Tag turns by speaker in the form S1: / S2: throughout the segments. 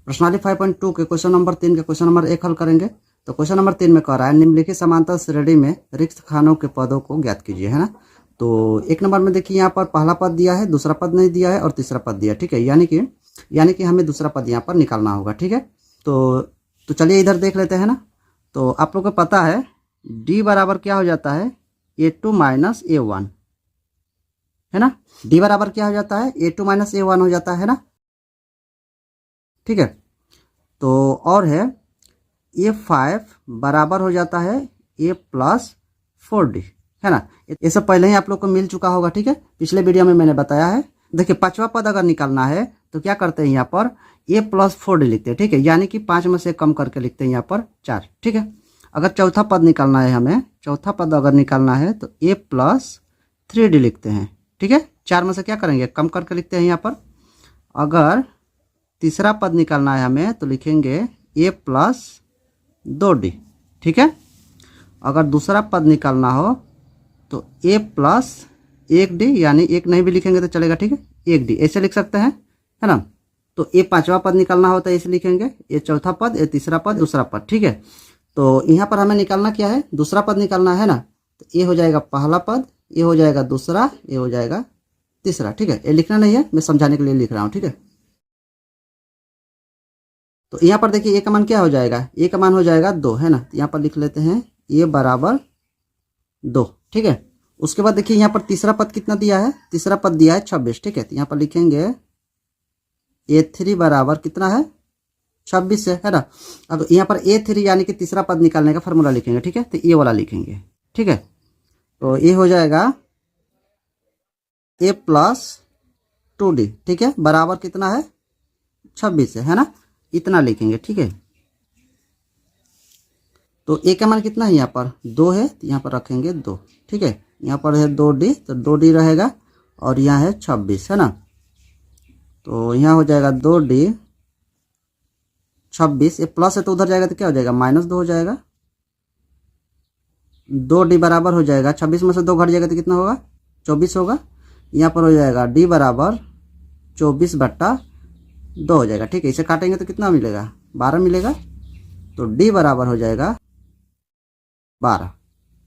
S1: प्रश्नावली 5.2 के question number 3 के क्वेश्चन नंबर 1 हल करेंगे। तो क्वेश्चन नंबर 3 में कह रहा है निम्नलिखित समांतर श्रेणी में रिक्त खानों के पदों को ज्ञात कीजिए, है ना। तो 1 नंबर में देखिए यहाँ पर पहला पद दिया है, दूसरा पद नहीं दिया है और तीसरा पद दिया है, ठीक है। यानी कि हमें दूसरा पद यहाँ पर निकालना होगा, ठीक है। तो चलिए इधर देख लेते हैं ना। तो आप लोग को पता है डी बराबर क्या हो जाता है, A2 माइनस A1, है ना। डी बराबर क्या हो जाता है, A2 माइनस A1 हो जाता है ना, ठीक है। तो और है A5 बराबर हो जाता है A प्लस 4D, है ना। ये सब पहले ही आप लोग को मिल चुका होगा, ठीक है। पिछले वीडियो में मैंने बताया है। देखिए पांचवा पद अगर निकालना है तो क्या करते हैं, यहाँ पर A प्लस 4D लिखते हैं, ठीक है। यानी कि 5 में से कम करके लिखते हैं यहाँ पर 4, ठीक है। अगर चौथा पद निकालना है हमें, चौथा पद अगर निकालना है तो A प्लस 3D लिखते हैं, ठीक है। 4 में से क्या करेंगे, कम करके लिखते हैं यहाँ पर। अगर तीसरा पद निकालना है हमें तो लिखेंगे A प्लस 2D, ठीक है। अगर दूसरा पद निकालना हो तो A प्लस 1D, यानी 1 नहीं भी लिखेंगे तो चलेगा, ठीक है। 1D ऐसे लिख सकते हैं, है ना। तो A पांचवा पद निकालना हो तो ऐसे लिखेंगे, A चौथा पद, A तीसरा पद, दूसरा पद, ठीक है। तो यहाँ पर हमें निकालना क्या है, दूसरा पद निकालना है ना। तो A हो जाएगा पहला पद, A हो जाएगा दूसरा, A हो जाएगा तीसरा, ठीक है। ये लिखना नहीं है, मैं समझाने के लिए लिख रहा हूँ, ठीक है। तो यहाँ पर देखिए A का मान क्या हो जाएगा, A का मान हो जाएगा 2, है ना। तो यहाँ पर लिख लेते हैं A बराबर 2, ठीक है। उसके बाद देखिए यहाँ पर तीसरा पद कितना दिया है, तीसरा पद दिया है 26, ठीक है। तो यहाँ पर लिखेंगे A3 बराबर कितना है, 26 है ना। अब यहाँ पर A3 यानी कि तीसरा पद निकालने का फॉर्मूला लिखेंगे, ठीक है। तो ये वाला लिखेंगे, ठीक है। तो ये हो जाएगा A प्लस 2D, ठीक है, बराबर कितना है, 26 है ना। इतना लिखेंगे, ठीक है। तो A का मान कितना है, यहाँ पर 2 है, तो यहाँ पर रखेंगे 2, ठीक है। यहाँ पर है 2D, तो 2D रहेगा और यहाँ है 26, है ना। तो यहाँ हो जाएगा 2D 26, ये प्लस है तो उधर जाएगा तो क्या हो जाएगा, -2 हो जाएगा। 2D बराबर हो जाएगा 26 में से 2 घट जाएगा तो कितना होगा, 24 होगा। यहाँ पर हो जाएगा D बराबर 24/2 हो जाएगा, ठीक है। इसे काटेंगे तो कितना मिलेगा, 12 मिलेगा। तो D बराबर हो जाएगा 12,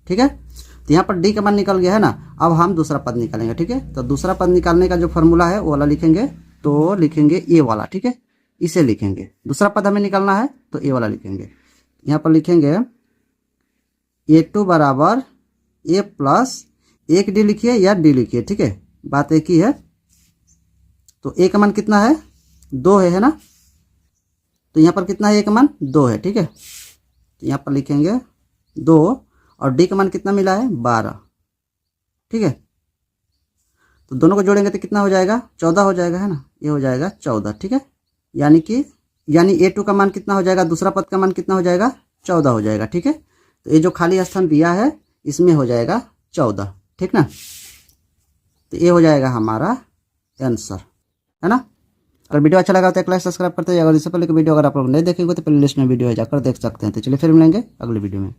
S1: ठीक है। तो यहाँ पर D का मान निकल गया है ना। अब हम दूसरा पद निकालेंगे, ठीक है। तो दूसरा पद निकालने का जो फॉर्मूला है वो वाला लिखेंगे, तो लिखेंगे ये वाला, ठीक है। इसे लिखेंगे, दूसरा पद हमें निकालना है तो ये वाला लिखेंगे। यहाँ पर लिखेंगे A2 बराबर A प्लस 1D लिखिए या D लिखिए, ठीक है, बात एक ही है। तो A का मान कितना है, 2 है ना। तो यहाँ पर कितना है, A का मान 2 है, ठीक है। तो यहाँ पर लिखेंगे 2 और D का मान कितना मिला है, 12, ठीक है। तो दोनों को जोड़ेंगे तो कितना हो जाएगा, 14 हो जाएगा, है ना। ये हो जाएगा 14, ठीक है। यानी A2 का मान कितना हो जाएगा, दूसरा पद का मान कितना हो जाएगा, 14 हो जाएगा, ठीक है। तो ये जो खाली स्थान दिया है इसमें हो जाएगा 14, ठीक ना। तो ये हो जाएगा हमारा आंसर, है ना। अगर वीडियो अच्छा लगा तो एक लाइक सब्सक्राइब करते हैं। अगर इससे पहले की वीडियो अगर आप लोग नहीं देखेंगे तो प्ले लिस्ट में वीडियो है, जाकर देख सकते हैं। तो चलिए फिर मिलेंगे अगली वीडियो में।